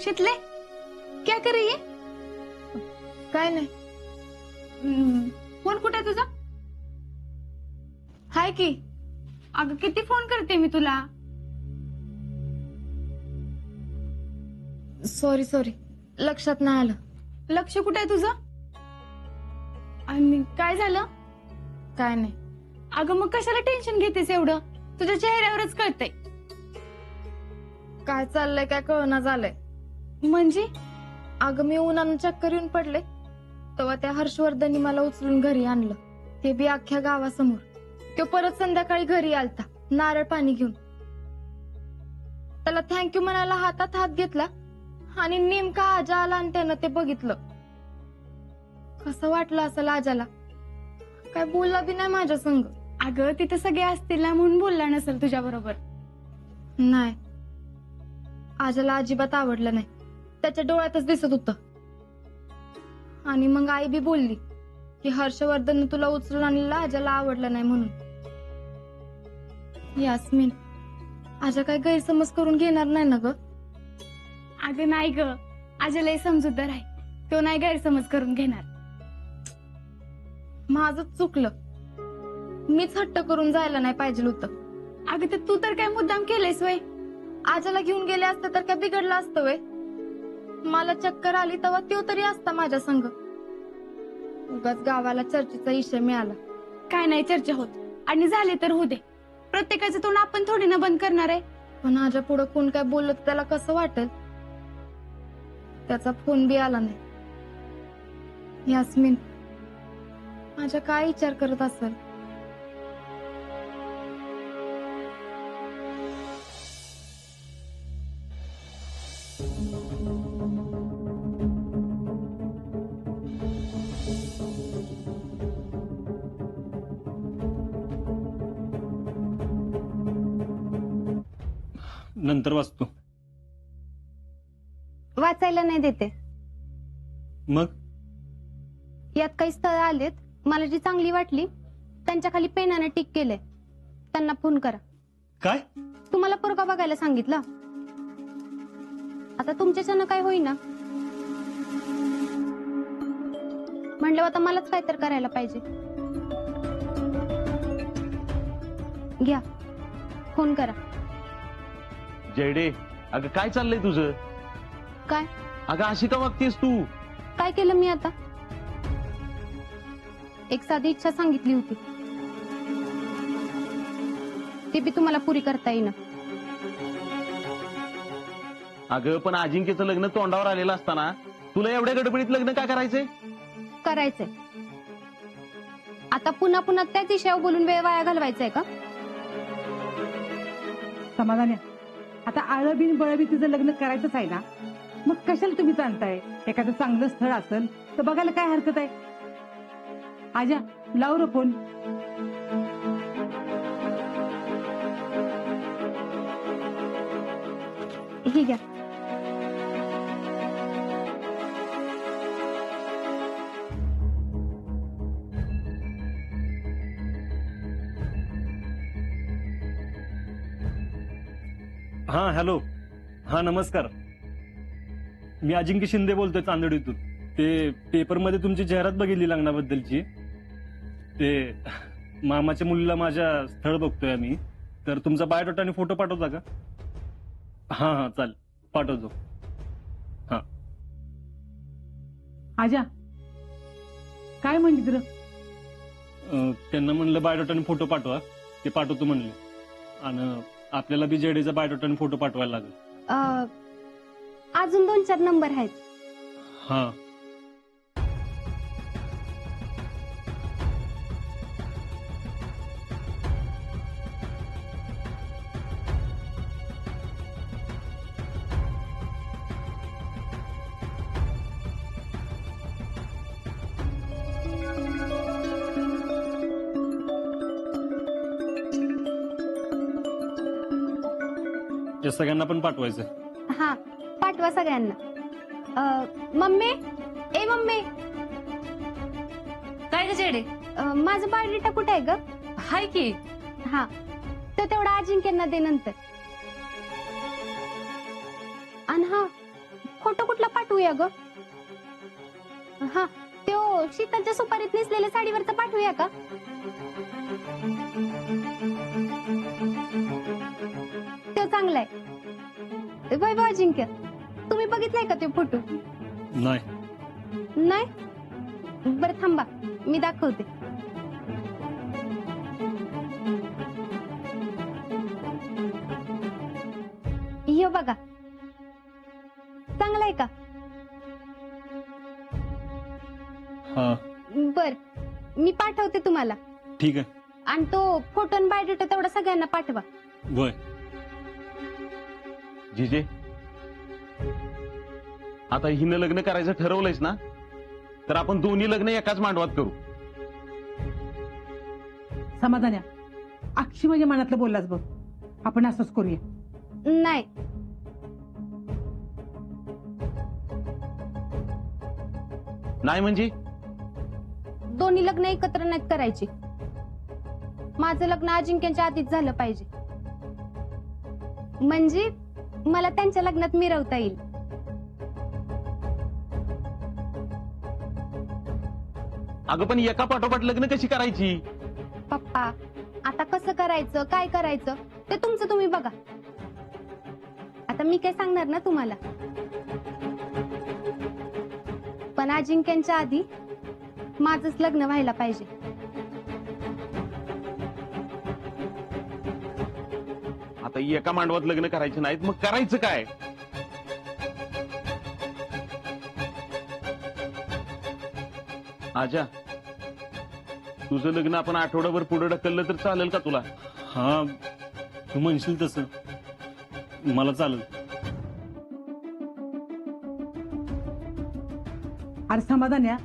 शीतले, क्या कर रही है? काय नाही. फोन कुठे आहे तुझा? हाय की. अगं किती फोन करते मी तुला. सॉरी लक्षात नाही आलं. लक्ष कुठे आहे तुझं? आणि काय झालं? काय नाही. अगं मग कशाला टेन्शन घेतेस एवढं? तुझ्या चेहऱ्यावरच कळतंय. काय चाललंय काय कळना झालंय. म्हणजे अगं मी उन्हानं चक्कर येऊन पडले तेव्हा त्या हर्षवर्धननी मला उचलून घरी आणलं, ते बी अख्ख्या गावासमोर. तो परत संध्याकाळी घरी आलता नारळ पाणी घेऊन. त्याला थँक्यू म्हणायला हातात हात घेतला आणि नेमका आजा आला आणि त्यानं ते बघितलं. कसं वाटलं असं आजाला? काय बोलला बी नाही माझ्या संग. अगं तिथे सगळे असतील ना म्हणून बोलला नसेल तुझ्या बरोबर. नाही, आजाला अजिबात आवडलं नाही. त्याच्या डोळ्यातच दिसत होतं. आणि मग आई बी बोलली की हर्षवर्धन तुला उचलून आणलेलं आजाला आवडलं नाही म्हणून. यास्मिन, आजा काय गैरसमज करून घेणार नाही ना ग? अगं नाही ग, आजलही समजूतदार आहे. तो नाही गैरसमज करून घेणार. माझंच चुकलं. मीच हट्ट करून जायला नाही पाहिजे होतं. अगं ते तू तर काय मुद्दाम केलंयस वय? आजाला घेऊन गेले असते तर काय बिघडलं असतं वय? मला चक्कर आली तेव्हा तो तरी असता माझ्या संग. उगाच गावाला चर्चेचा विषय मिळाला. काय नाही चर्चा होत, आणि झाले तर होऊ दे. प्रत्येकाचं तोंड आपण थोडी ना बंद करणार आहे. पण आजा पुढं कोण काय बोललं तर त्याला कसं वाटेल? त्याचा फोन बी आला नाही. यास्मिन, माझा काय विचार करत असेल? नंतर वाचतो. वाचायला नाही देते. मग यात काही स्थळ आलेत, मला जी चांगली वाटली त्यांच्या खाली पेनाने टिक केलंय. त्यांना फोन करा. काय? तुम्हाला पोरगा बघायला सांगितलं. आता तुमच्याच्यानं काय होईना म्हणलं, आता मलाच काय तर करायला पाहिजे. घ्या, फोन करा. जयडे, अगं काय चाललंय तुझं? काय अगं अशी का वागतेस तू? काय केलं मी आता? एक साधी इच्छा सांगितली होती, ती बी तुम्हाला पुरी करता येईना. अगं पण अजिंक्यचं लग्न तोंडावर आलेलं असताना तुला एवढ्या गडबडीत लग्न का करायचंय? करायचंय. आता पुन्हा पुन्हा त्याच विषयावर बोलून वेळ वाया घालवायचाय का? समाधान आहे. आता आळबिन बळबी तुझं लग्न करायचंच आहे ना, मग कशाला तुम्ही जाणताय? एखादं चांगलं स्थळ असेल तर बघायला काय हरकत आहे? आजा, लाव रे फोन. ही घ्या. हा हॅलो. हा नमस्कार. मी अजिंक्य शिंदे बोलतोय चांदोडीतून. ते पेपरमध्ये तुमची जाहिरात बघितली लग्नाबद्दलची. ते मामाच्या मुलीला माझ्या स्थळ बघतोय आम्ही. तर तुमचा बायोडाटा आणि फोटो पाठवता का? हा हा चालेल, पाठवतो. हा. आजा, काय म्हणली तुला? त्यांना म्हणलं बायोडाटा आणि फोटो पाठवा. ते पाठवतो म्हणले. आणि आपल्याला बी जेडीचा बायोडाटा आणि फोटो पाठवायला लागेल. अजून 2-4 नंबर आहेत. हा. ते सगळ्यांना पण पाठवायचं. हा, पाठवा सगळ्यांना. मम्मी, ए मम्मी, काय ग जेडे? माझं बायोडेटा कुठे आहे ग? हाय की. हा, तर तेवढा अजिंक्यांना दे नंतर. आणि हा, फोटो कुठला पाठवूया ग? हा, तो शीतलच्या सुपारीत नेसलेल्या साडीवरचा पाठवूया का? तो चांगला आहे. वैभव अजिंक्य, तुम्ही बघितलाय का तो फोटो? नाही. नाही? बरं थांबा, मी दाखवते. यो बघा, चांगला आहे का? हा, बर, मी पाठवते तुम्हाला. ठीक आहे. आणि तो फोटो आणि बायोडेटा तेवढा सगळ्यांना पाठवा. वय. जिजे, आता हिनं लग्न करायचं ठरवलंयस ना, तर आपण दोन्ही लग्न एकाच मांडवात करू. समाधान्या, अक्षी म्हणजे मनातलं बोललास बघ. आपण असंच करूया. नाही, नाही म्हणजे? दोन्ही लग्न एकत्र नाहीत करायची. माझं लग्न अजिंक्यांच्या आधीच झालं पाहिजे, म्हणजे मला त्यांच्या लग्नात मिरवता येईल. अगं पण एका पाठोपाठ लग्न कशी करायची? पप्पा, आता कसं करायचं, काय करायचं ते तुमचं तुम्ही बघा. आता मी काय सांगणार ना तुम्हाला. पण अजिंक्यांच्या आधी माझंच लग्न व्हायला पाहिजे. आता एका मांडवात लग्न करायचे नाहीत, मग करायचं काय? आजा, तुझं लग्न आपण आठवड्याभर पुढे ढकललं तर चालेल का तुला? हा, तू म्हणशील तसं मला चालेल. अरे समाधान्या,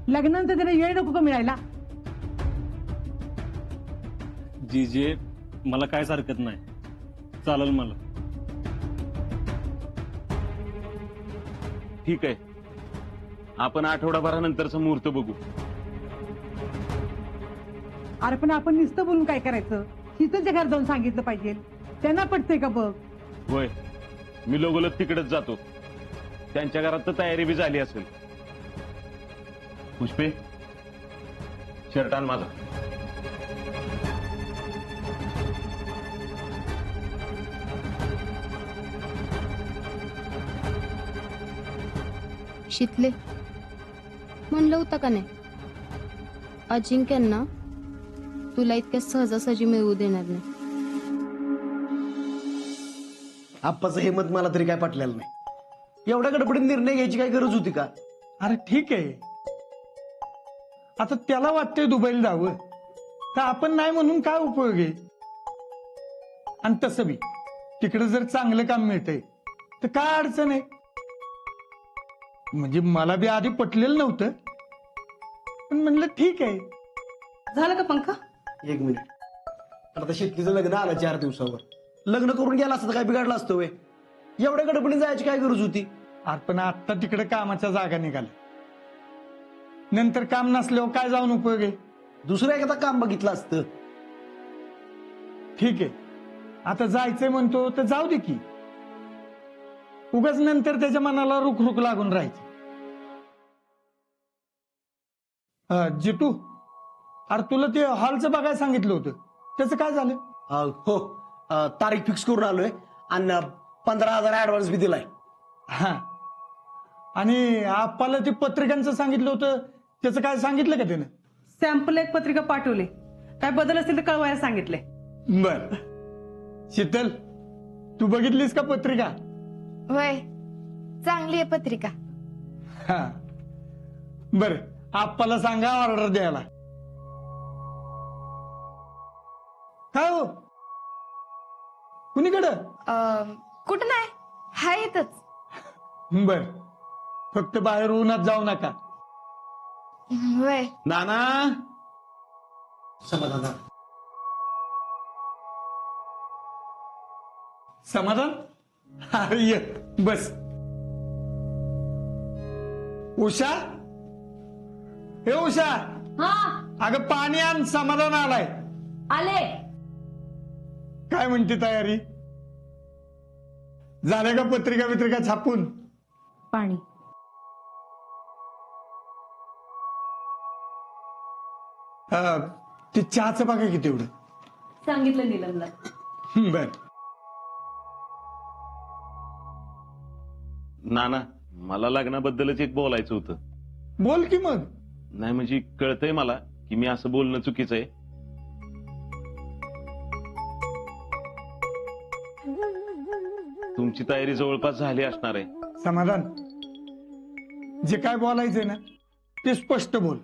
लग्नानंतर त्याला वेळ नको का मिळायला? जीजे, मला कायच हरकत नाही, चालेल मला. ठीक आहे, आपण आठवडाभरानंतरचा मुहूर्त बघू. अरे पण आपण नुसतं बोलून काय करायचं? शीतलच्या घरात जाऊन सांगितलं पाहिजे. त्यांना पटतंय का बघ. होय, मी लगोलग तिकडेच जातो. त्यांच्या घरात तर तयारी बी झाली असेल. पुष्पे, शर्ट आण माझा. शितले, म्हणलं होतं का नाही, अजिंक्यांना तुला इतक्या सहजासहजी मिळवू देणार नाही. आप्पाचं हे मत मला तरी काय पटलेलं नाही. एवढ्या गडबडीत निर्णय घ्यायची काय गरज होती का? अरे ठीक आहे, आता त्याला वाटतंय दुबईला जावं, तर आपण नाही म्हणून काय उपयोग आहे? आणि तसं बी तिकडे जर चांगलं काम मिळतंय तर काय अडचण आहे? म्हणजे मला बी आधी पटलेलं नव्हतं, पण म्हणलं ठीक आहे. झालं का पंखा? एक मिनिट. आता शेतीचं लग्न आलं 4 दिवसावर. लग्न करून गेला असतं तर काय बिघडलं असतं वे? एवढ्या गडबडीत जायची काय गरज होती? अरे पण आता तिकडे कामाच्या जागा निघाल्या, नंतर काम नसल्यावर काय जाऊन उपयोग आहे? दुसरं एखादा काम बघितलं असतं. ठीक आहे, आता जायचंय म्हणतो तर जाऊ दे की. उगाच नंतर त्याच्या मनाला रुख लागून राहायची. जितू, अरे तुला ते हॉलचं बघायला सांगितलं होतं, त्याचं काय झालं? हो, तारीख फिक्स करून आलोय आणि 15,000 ऍडव्हान्स बी दिलाय. हा, आणि आप्पाला ते पत्रिकांचं सांगितलं होतं, त्याचं काय सांगितलं का त्यानं? सॅम्पल एक पत्रिका पाठवली. काय बदल असतील तर कळवायला सांगितले. बर. शीतल, तू बघितलीस का पत्रिका? होय, चांगली आहे पत्रिका. हा, बर. आप्पाला सांगा ऑर्डर द्यायला. काय हो, कुणीकडं? कुठं नाही, हाय इथंच. बर, फक्त बाहेर उन्हात जाऊ नका. होय. नाना, समाधान. समाधान? अरे ये, बस. उषा, हे उषा, अगं पाणी आण, समाधान आलाय. आले. काय म्हणते तयारी? झाल्या का पत्रिका छापून? पाणी. ते चहाचं बघा की तेवढं. सांगितलं नीलमला. बर. नाना, मला लग्नाबद्दलच एक बोलायचं होतं. बोल की मग. नाही म्हणजे कळतंय मला की मी असं बोलणं चुकीचं आहे. तुमची तयारी जवळपास झाली असणार आहे. समाधान, जे काय बोलायचंय ना ते स्पष्ट बोल.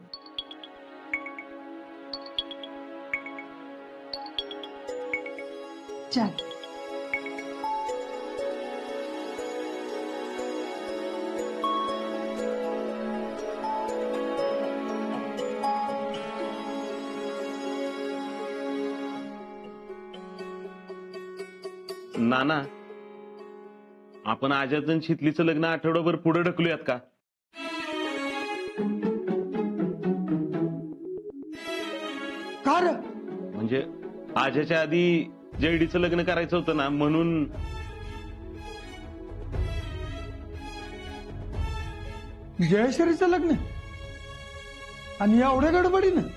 चल. नाना, आपण आजात आणि शितलीचं लग्न आठवडाभर पुढे ढकलूयात का? का रे? म्हणजे आजाच्या आधी जयडीचं लग्न करायचं होतं ना, म्हणून. जयश्रीचं लग्न आणि एवढ्या गडबडीनं?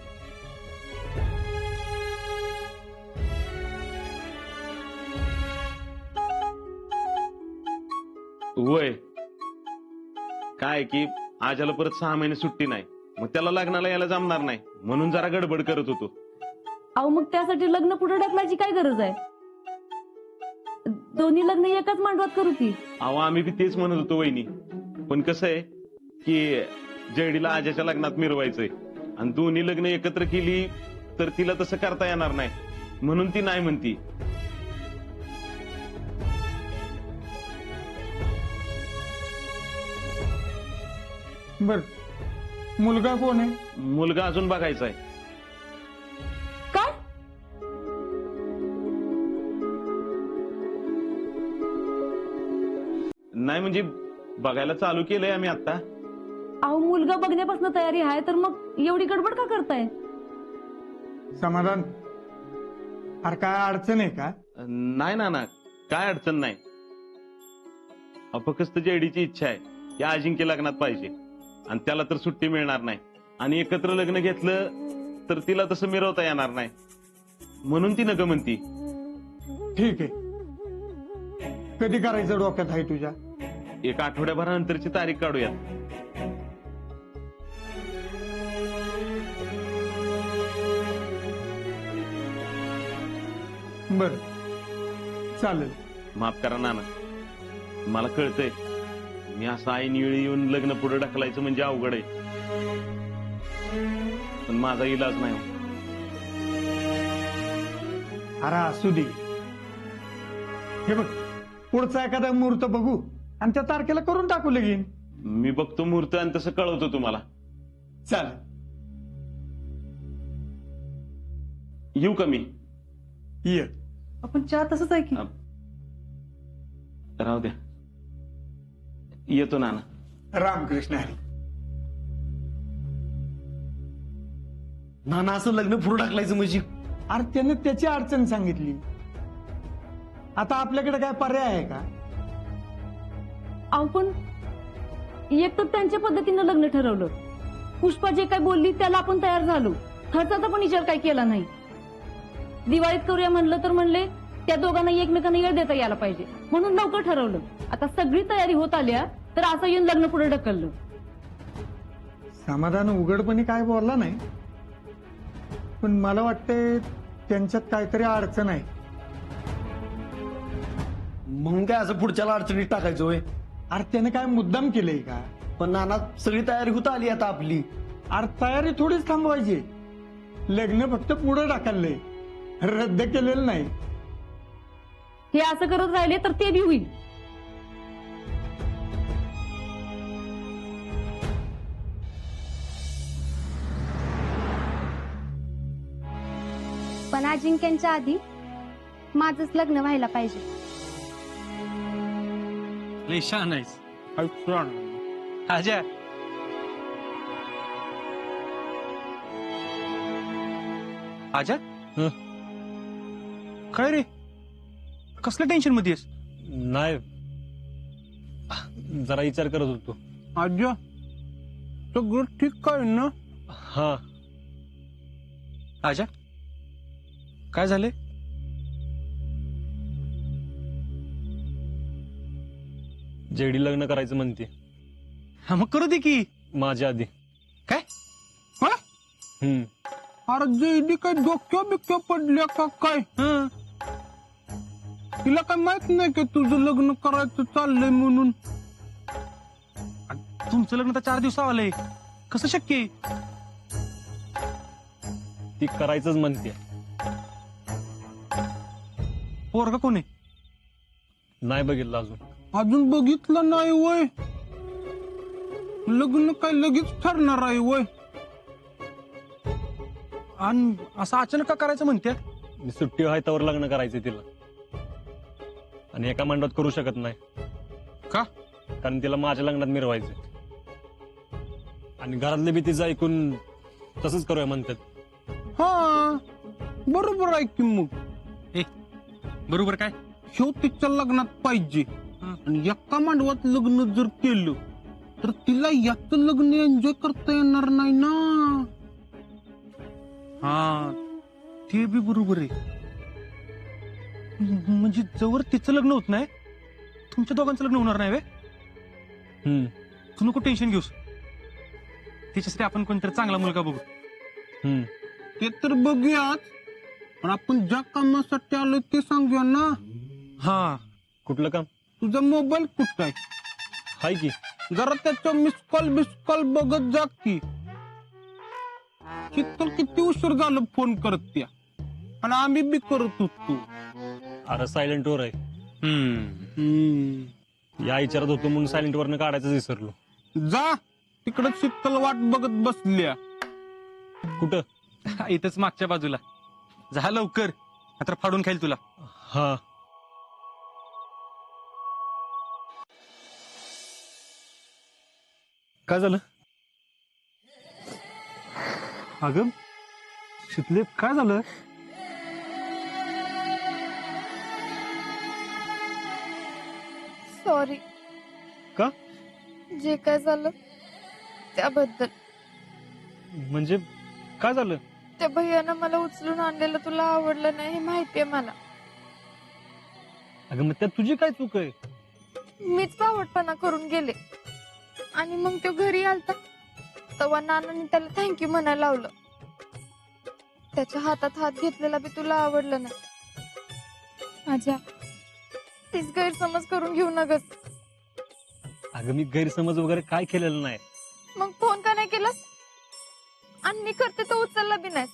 होय. काय की आजाला परत 6 महिने सुट्टी नाही, मग त्याला लग्नाला यायला जमणार नाही, म्हणून जरा गडबड करत होतो. अहो मग त्यासाठी लग्न पुढे ढकलायची काय गरज आहे? दोन्ही लग्न एकाच मांडवात करू की. अहो आम्ही बी तेच म्हणत होतो वहिनी, पण कसं आहे की जयडीला आजाच्या लग्नात मिरवायचंय आणि दोन्ही लग्न एकत्र केली तर तिला तसं करता येणार नाही, म्हणून ती नाही म्हणती. बर, मुलगा कोण आहे? मुलगा अजून बघायचा आहे. काय? नाही म्हणजे बघायला चालू केलंय आम्ही आता. अहो मुलगा बघण्यापासून तयारी आहे तर मग एवढी गडबड का करताय? समाधान, अरे काय अडचण आहे का? नाही ना, काय अडचण नाही. फक्त जयडीची इच्छा आहे की अजिंक्य लग्नात पाहिजे आणि त्याला तर सुट्टी मिळणार नाही आणि एकत्र लग्न घेतलं तर तिला तसं मिरवता येणार नाही, म्हणून ती नग म्हणती. ठीक आहे, कधी करायचं डोक्यात आहे तुझ्या? 1 आठवड्याभरानंतरची तारीख काढूयात. बर, चालेल. माफ करा नाना, मला कळतंय मी असं ऐनवेळी येऊन लग्न पुढे ढकलायचं म्हणजे अवघड आहे, पण माझा इलाज नाही. अरे असू दे. हे बघ, पुढचा एखादा मुहूर्त बघू आणि त्या तारखेला करून टाकू लगीन. मी बघतो मुहूर्त आणि तसं कळवतो तुम्हाला. चालेल. येऊ का मी? ये. आपण चहा तसंच आहे की. राहू द्या, येतो नाना. रामकृष्ण हरी. नाना असं लग्न पुढे ढकलायचं म्हणजे? अरे त्याने त्याची अडचण सांगितली, आता आपल्याकडे काय पर्याय आहे का? अहो पण एक तर त्यांच्या पद्धतीनं लग्न ठरवलं, पुष्पा जे काय बोलली त्याला आपण तयार झालो, खर्चाचा पण विचार काय केला नाही. दिवाळीत करूया म्हणलं तर म्हणले त्या दोघांना एकमेकांना येळ देता यायला पाहिजे, म्हणून लवकर ठरवलं. आता सगळी तयारी होत आल्या तर असं येऊन लग्न पुढे ढकललं. समाधान उघडपणे काय बोलला नाही, पण मला वाटतंय त्यांच्यात काहीतरी अडचण आहे. मग काय असं पुढच्याला अडचणीत टाकायचं होय? अरे त्याने काय मुद्दाम केलंय का? पण नाना सगळी तयारी होत आली आता आपली. अरे तयारी थोडीच थांबवायची, लग्न फक्त पुढे ढकललंय, रद्द केलेलं नाही. हे असं करत राहिले तर ते बी होईल. पण अजिंक्यांच्या आधी माझंच लग्न व्हायला पाहिजे. लय छान आहेस. आजा, आजा, काय रे, कसल्या टेन्शन मध्ये आहेस? नाही, जरा विचार करत होतो. आज्या सगळं ठीक आहे ना? हा. आजा काय झाले? जेडी लग्न करायचं म्हणते हा मग करू दे की. माझ्या आधी. काय? अरे जेडी काय डोक्या बिक्या पडल्या का काय? तिला काय माहित नाही की तुझं लग्न करायचं चाललंय म्हणून? तुमचं लग्न तर 4 दिवसावर आलंय, कसं शक्य आहे? ती करायचंच म्हणते. पोरगा कोण आहे? नाही बघितलं अजून. अजून बघितलं नाही वय? लग्न काय लगेच ठरणार आहे वय? आणि असं अचानक का करायचं म्हणते? मी सुट्टी आहे त्यावर लग्न करायचंय तिला. आणि एका मंडपात करू शकत नाही. का? कारण तिला माझ्या लग्नात मिरवायचंय. आणि घरातले बी तिचं ऐकून तसंच करूया म्हणतात. हा बरोबर आहे की मग. बरोबर काय? ह्यो तिच्या लग्नात पाहिजे. आणि एका मांडवात लग्न जर केलं तर तिला याचं लग्न एन्जॉय करता येणार नाही ना. हा ते बी बरोबर आहे. म्हणजे जवळ तिचं लग्न होत नाही तुमच्या दोघांचं लग्न होणार नाही वे? तू नको टेन्शन घेऊस. त्याच्यासाठी आपण कोणतरी चांगला मुलगा बघू. ते तर बघूयाच, पण आपण ज्या कामासाठी आलो ते सांगूया ना. हा. कुठलं काम? तुझा मोबाईल कुठं आहे? हाय की. जरा त्याचा मिस कॉल बघत जा की. शीतल किती उशीर झालं फोन करत्या आणि आम्ही बी करत होतो. अरे सायलेंट वर आहे. या विचारात होतो म्हणून सायलेंट वरनं काढायचं विसरलो. जा तिकडे शीतल वाट बघत बसल्या. कुठं? इथंच मागच्या बाजूला. जा लवकर, नाहीतर फाडून खाईल तुला. हा. काय झालं? अगं शीतले काय झालं? सॉरी. का? जे काय झालं त्याबद्दल. म्हणजे काय झालं? त्या भैयानं मला उचलून आणलेलं तुला आवडलं नाही हे माहितीये मला. अगं मग त्यात तुझी काय चूक आहे? मीच बावटपणा करून गेले. आणि मग तो घरी आलता तेव्हा नानांनी त्याला थँक्यू म्हणायला लावलं. त्याच्या हातात हात घेतलेला बी तुला आवडलं नाही. माझ्या तीच गैरसमज करून घेऊ नगस. अगं मी गैरसमज वगैरे काय केलेलं नाही. मग फोन का नाही केलास? आणि मी करते तो उचलला बी नाही.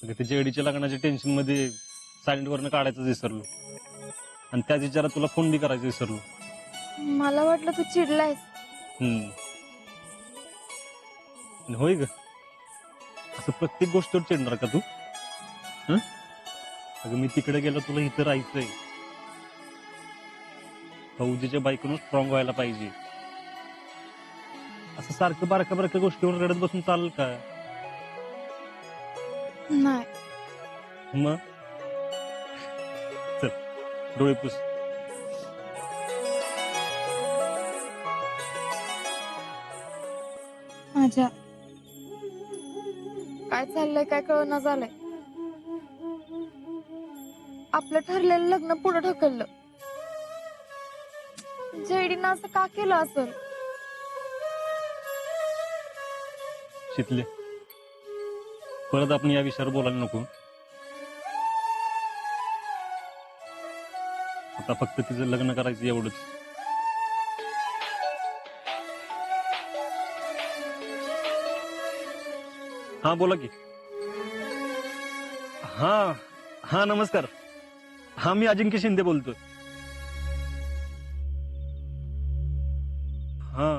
अगं ते जेडीच्या लग्नाच्या टेन्शन मध्ये सायलेंट वरनं काढायचं विसरलो. आणि त्याच विचारात तुला फोन बी करायचं विसरलो. मला वाटलं तू चिडलायस. होय ग. असं प्रत्येक गोष्टीवर चिडणार का तू? अगं मी तिकडे गेलो, तुला इथं राहायचंय. फौजीच्या बायकोनं स्ट्रॉंग व्हायला पाहिजे. असं सारखं बारक्या बारक्या गोष्टीवर रडत बसून चालेल का? नाही. मग चल डोळे पुस. माझ्या काय चाललंय काय कळना झालंय. आपलं ठरलेलं लग्न पुढे ढकललं. जेडीनं असं का केलं असेल? शितले परत आपण या विषयावर बोलायला नको. आता फक्त तिचं लग्न करायचं एवढंच. हा बोला की. हा हा नमस्कार. हा मी अजिंक्य शिंदे बोलतोय. हा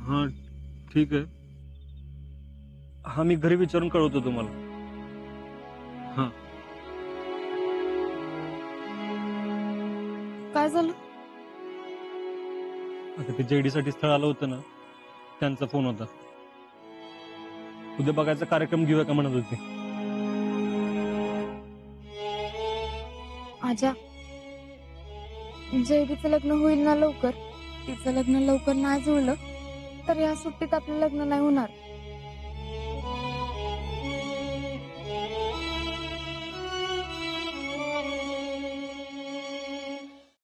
हा ठीक आहे. हा मी घरी विचारून कळवतो तुम्हाला. हा काय झालं? आता ते जेडी साठी स्थळ आलं होतं ना, त्यांचा फोन होता. उद्या बघायचा कार्यक्रम घेऊया का म्हणत होते. आजा जयडीचं लग्न होईल ना लवकर, तिचं लग्न लवकर नाही जुळलं तर या सुट्टीत आपलं लग्न नाही होणार.